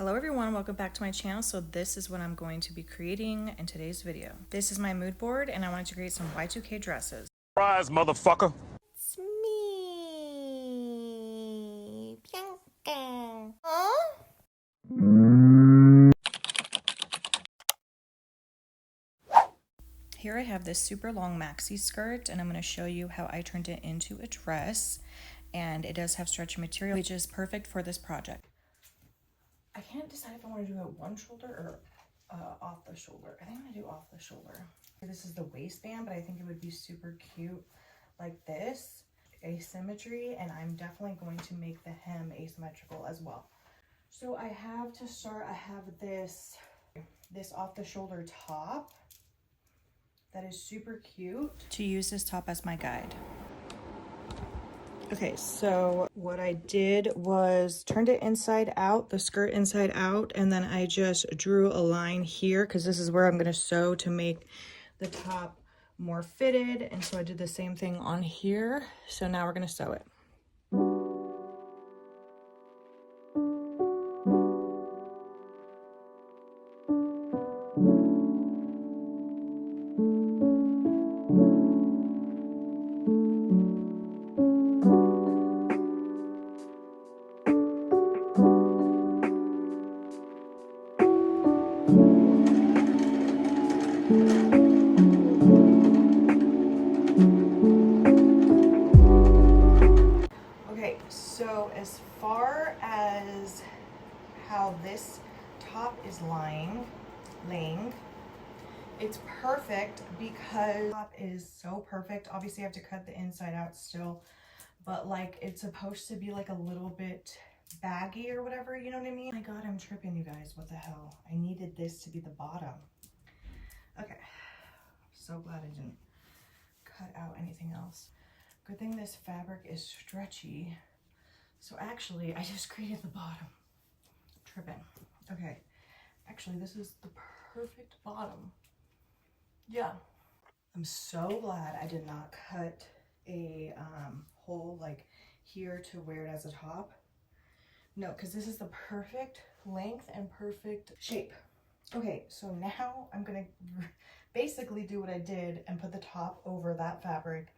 Hello everyone, welcome back to my channel. So this is what I'm going to be creating in today's video. This is my mood board and I wanted to create some Y2K dresses. Surprise, motherfucker. It's me, Bianca. Huh? Here I have this super long maxi skirt and I'm going to show you how I turned it into a dress. And it does have stretchy material, which is perfect for this project. I can't decide if I want to do it one shoulder or off the shoulder. I think I'm going to do off the shoulder. This is the waistband, but I think it would be super cute like this, asymmetry, and I'm definitely going to make the hem asymmetrical as well. So I have to start, I have this off the shoulder top that is super cute. To use this top as my guide. Okay, so what I did was turned it inside out, the skirt inside out, and then I just drew a line here because this is where I'm going to sew to make the top more fitted. And so I did the same thing on here. So now we're going to sew it. Okay, so as far as how this top is laying, it's perfect because the top is so perfect. Obviously I have to cut the inside out still, but like it's supposed to be like a little bit baggy or whatever, you know what I mean? Oh my God, I'm tripping, you guys. What the hell? I needed this to be the bottom. Okay, so glad I didn't cut out anything else. Good thing this fabric is stretchy. So actually, I just created the bottom. Tripping. Okay, actually this is the perfect bottom. Yeah. I'm so glad I did not cut a hole like here to wear it as a top. No, because this is the perfect length and perfect shape. Okay, so now I'm gonna basically do what I did and put the top over that fabric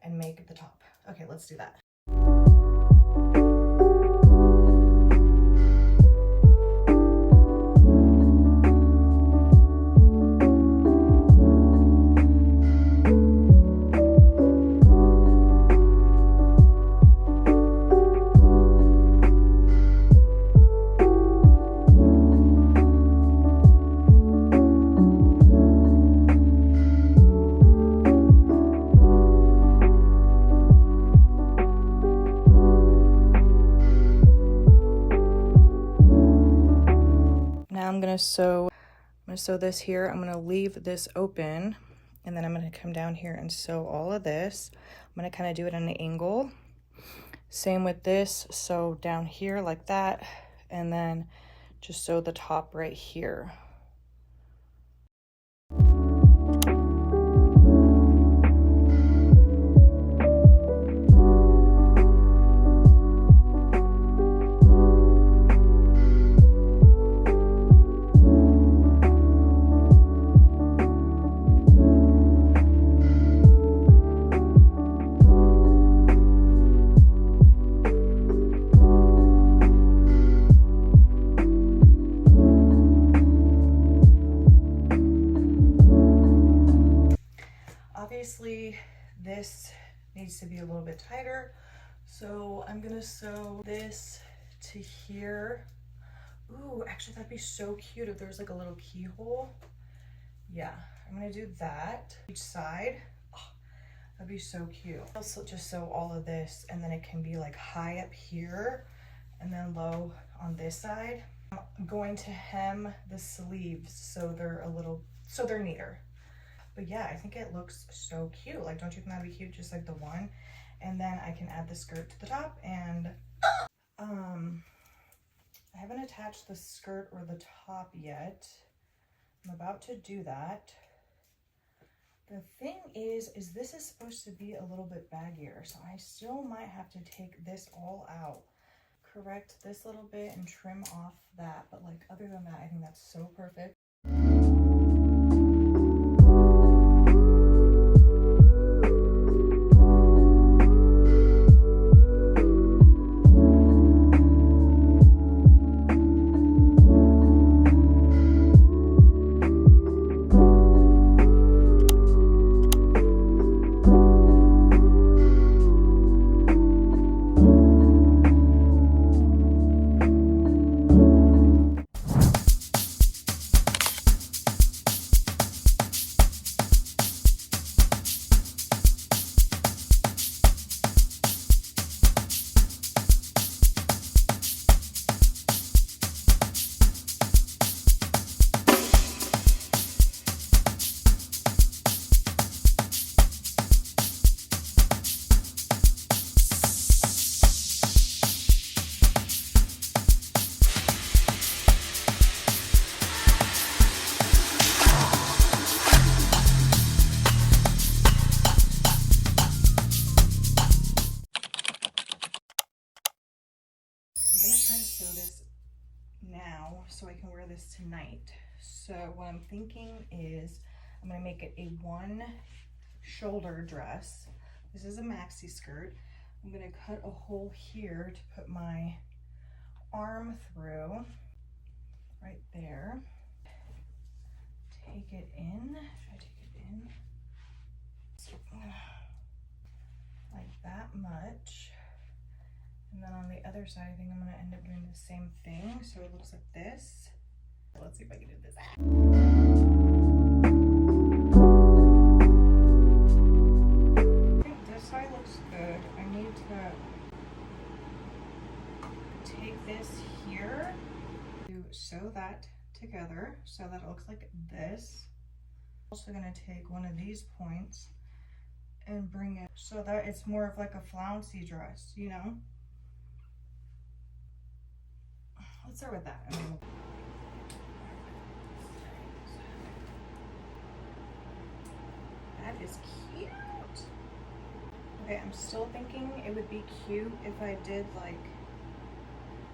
and make the top. Okay, let's do that. Now I'm gonna sew this here. I'm gonna leave this open and then I'm gonna come down here and sew all of this. I'm gonna kind of do it at an angle. Same with this, sew down here like that, and then just sew the top right here. Obviously, this needs to be a little bit tighter, so I'm gonna sew this to here. Ooh, actually that'd be so cute if there's like a little keyhole. Yeah, I'm gonna do that each side. Oh, that'd be so cute. I'll just sew all of this and then it can be like high up here and then low on this side. I'm going to hem the sleeves so they're neater. But yeah, I think it looks so cute. Like, don't you think that'd be cute? Just like the one. And then I can add the skirt to the top. And I haven't attached the skirt or the top yet. I'm about to do that. The thing is this is supposed to be a little bit baggier. So I still might have to take this all out. correct this little bit and trim off that, but like other than that, I think that's so perfect. Now so I can wear this tonight. So what I'm thinking is I'm gonna make it a one shoulder dress. This is a maxi skirt. I'm gonna cut a hole here to put my arm through right there. Take it in. Should I take it in? Like that much. And then on the other side, I think I'm gonna end up doing the same thing. So it looks like this. Let's see if I can do this. I think this side looks good. I need to take this here to sew that together so that it looks like this. I'm also gonna take one of these points and bring it so that it's more of like a flouncy dress, you know? Let's start with that. That is cute. Okay, I'm still thinking it would be cute if I did like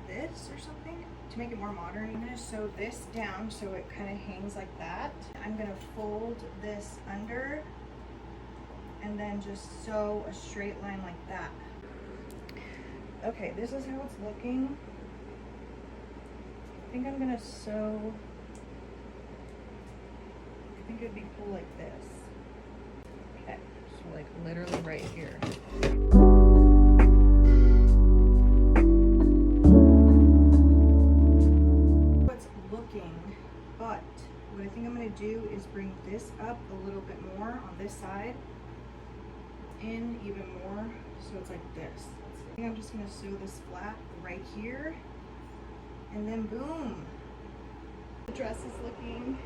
this or something to make it more modern. I'm gonna sew this down so it kind of hangs like that. I'm gonna fold this under and then just sew a straight line like that. Okay, this is how it's looking. I think I'm gonna sew, I think it'd be cool like this. Okay, so like literally right here. What's looking, but what I think I'm gonna do is bring this up a little bit more on this side, in even more, so it's like this. I think I'm just gonna sew this flat right here. And then boom, the dress is looking.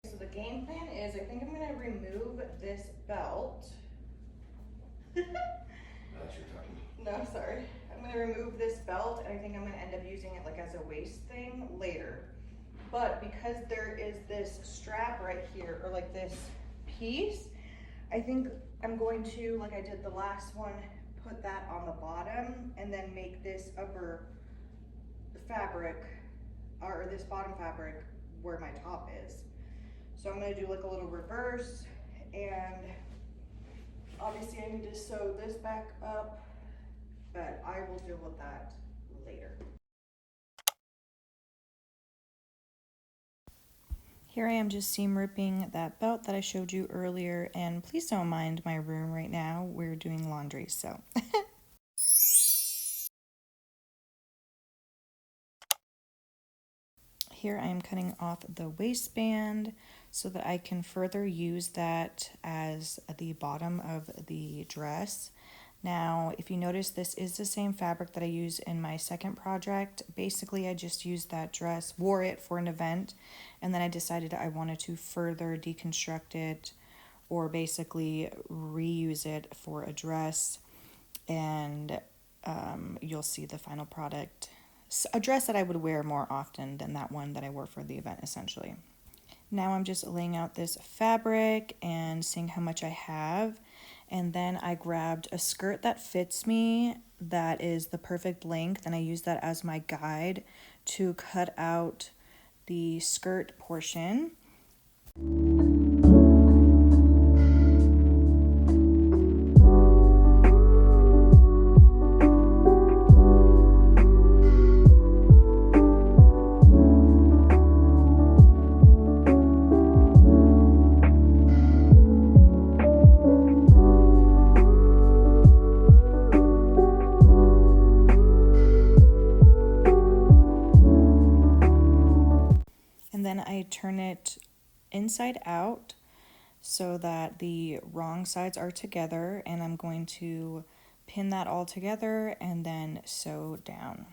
So the game plan is I think I'm gonna remove this belt. That's your tongue. No, sorry. I'm gonna remove this belt and I think I'm gonna end up using it like as a waist thing later. But because there is this strap right here, or like this piece, I think I'm going to, like I did the last one, put that on the bottom and then make this upper fabric, or this bottom fabric where my top is. So I'm gonna do like a little reverse, and obviously I need to sew this back up, but I will deal with that later. Here I am just seam ripping that belt that I showed you earlier, and please don't mind my room right now. We're doing laundry, so. Here I am cutting off the waistband so that I can further use that as the bottom of the dress. Now, if you notice, this is the same fabric that I use in my second project. Basically, I just used that dress, wore it for an event, and then I decided I wanted to further deconstruct it or basically reuse it for a dress. and you'll see the final product. A dress that I would wear more often than that one that I wore for the event, essentially. Now I'm just laying out this fabric and seeing how much I have. And then I grabbed a skirt that fits me, that is the perfect length, and I use that as my guide to cut out the skirt portion. Then I turn it inside out so that the wrong sides are together, and I'm going to pin that all together and then sew down.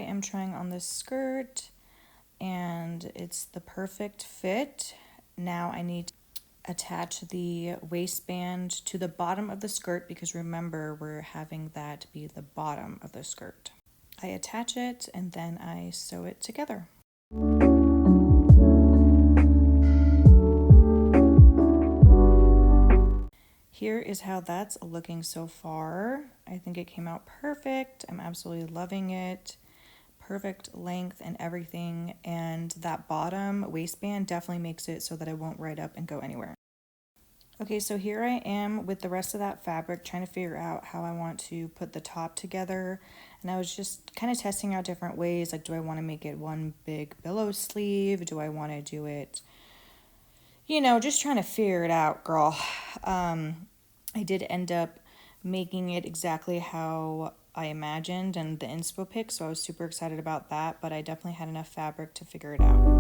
I'm trying on this skirt and it's the perfect fit. Now I need to attach the waistband to the bottom of the skirt, because remember, we're having that be the bottom of the skirt. I attach it and then I sew it together. Here is how that's looking so far. I think it came out perfect. I'm absolutely loving it. Perfect length and everything, and that bottom waistband definitely makes it so that I won't ride up and go anywhere. Okay, so here I am with the rest of that fabric, trying to figure out how I want to put the top together, and I was just kind of testing out different ways. Like, do I want to make it one big billow sleeve? Do I want to do it, you know, just trying to figure it out, girl. I did end up making it exactly how I imagined and the inspo pic, so I was super excited about that, but I definitely had enough fabric to figure it out.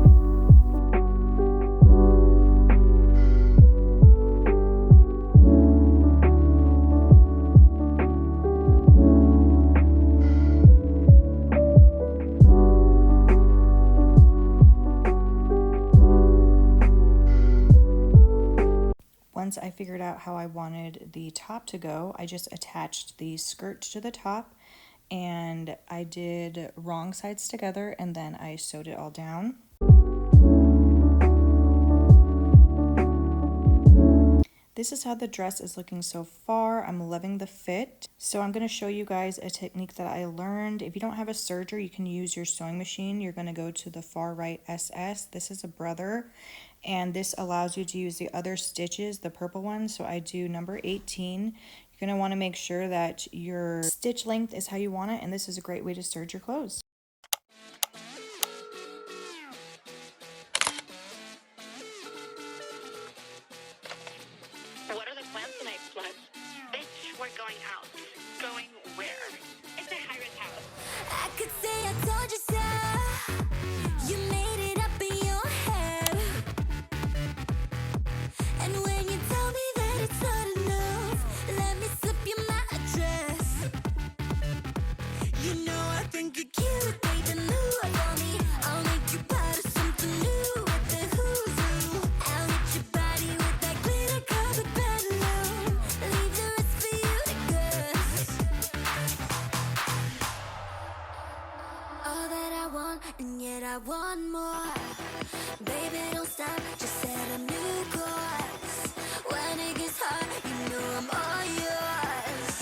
Once I figured out how I wanted the top to go, I just attached the skirt to the top, and I did wrong sides together, and then I sewed it all down. This is how the dress is looking so far. I'm loving the fit. So I'm going to show you guys a technique that I learned. If you don't have a serger, you can use your sewing machine. You're going to go to the far right SS. This is a brother, and this allows you to use the other stitches, the purple one. So I do number 18. You're going to want to make sure that your stitch length is how you want it, and this is a great way to serge your clothes. What are the plans tonight, Slut? Bitch, we're going out. Going where? It's a Hira's house. I could say I told you so. You made it up in your head. And when you tell me that it's not enough, let me slip you my address. You know I think you're cute, think the move on me. I'll make you part of something new with the who's who. I'll hit your body with that glitter covered bedroom. Leave the rest for you to guess. All that I want, and yet I want more. Baby, don't stop, just set a new course. When it gets hot, you know I'm all yours.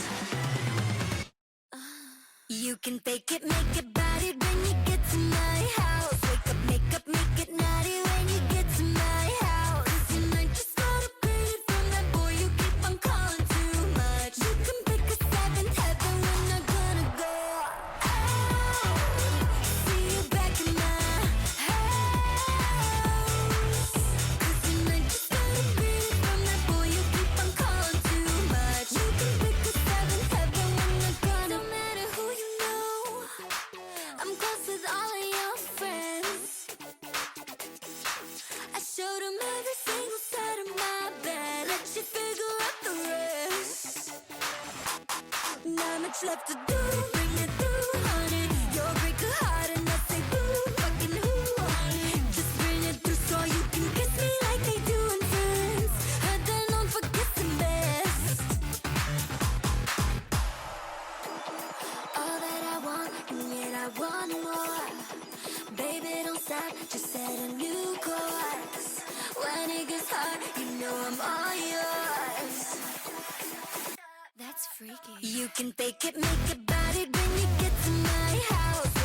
You can fake it, make it body when you get to my house. Wake up, make up, make it naughty when you get to my house. 'Cause you might just got upgraded from that boy you keep on calling too much. You can pick a seventh heaven, we're not gonna go out. See you back in my house. 'Cause you might just got upgraded from that boy you keep on calling too much. You can pick a seventh heaven, we're not gonna. No matter who you know, I'm close with all of your friends. I showed them every single side of my bed. Let you figure out the rest. Not much left to do. Bring it through, honey. You'll break a heart and I say boo. Fucking who, honey? Just bring it through so you can kiss me like they do in Friends. Heard they're known for kissing best. All that I want, and yet I want more. Baby, don't stop, just set a new course. When it gets hard, you know I'm all yours. That's freaky. You can fake it, make it body when you get to my house.